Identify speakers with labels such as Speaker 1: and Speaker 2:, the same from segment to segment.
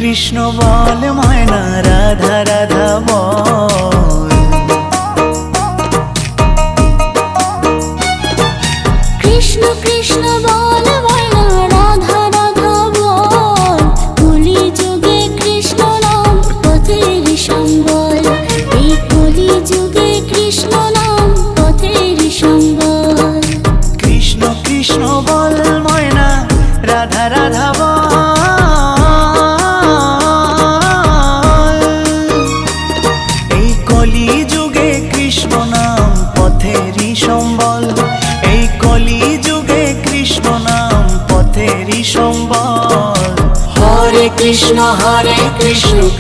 Speaker 1: কৃষ্ণ বল ময়না রাধা রাধা বল।
Speaker 2: কৃষ্ণ কৃষ্ণ বল ময়না রাধা রাধা বল। কলি যুগে কৃষ্ণ নাম পথের সম্বল। এই কলি যুগে কৃষ্ণ নাম পথের সম্বল।
Speaker 1: কৃষ্ণ কৃষ্ণ বল ময়না রাধা রাধা বল। এই কলি যুগে কৃষ্ণ নাম পথেরই সম্বল। এই কলি যুগে কৃষ্ণ নাম পথেরই সম্বল।
Speaker 2: হরে কৃষ্ণ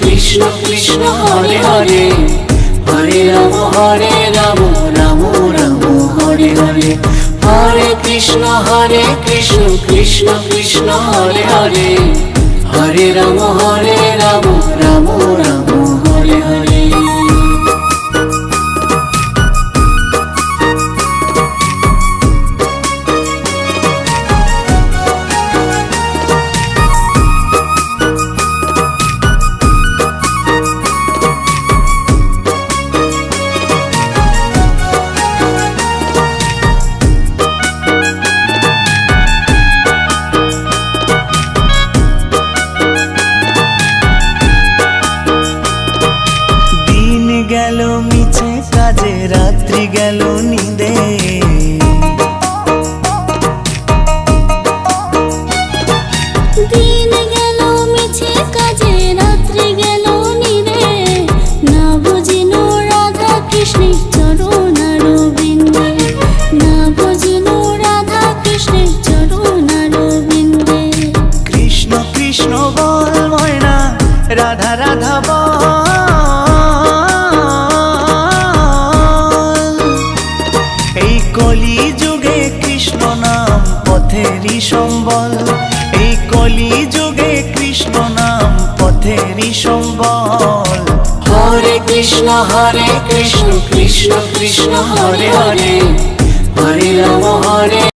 Speaker 2: কৃষ্ণ কৃষ্ণ হরে হরে। হরে রাম রাম রাম হরে হরে। হরে কৃষ্ণ কৃষ্ণ কৃষ্ণ হরে হরে। হরে রাম রাম রাম হরে হরে।
Speaker 1: গেল মিছে কাজে রাত্রি গেল নিদে।
Speaker 2: দিন গেল মিছে কাজে রাত্রি গেল নিদে। না বুঝিনো রাধা কৃষ্ণের চরণার বিন্দে। না বুঝিনো রাধা কৃষ্ণের চরণার বিন্দে।
Speaker 1: কৃষ্ণ কৃষ্ণ বল ময়না রাধা রাধা বল। এই কলি যুগে কৃষ্ণ নাম পথেরই সম্বল। এই কলি যুগে কৃষ্ণ নাম পথেরই সম্বল।
Speaker 2: হরে কৃষ্ণ কৃষ্ণ কৃষ্ণ হরে হরে। হরে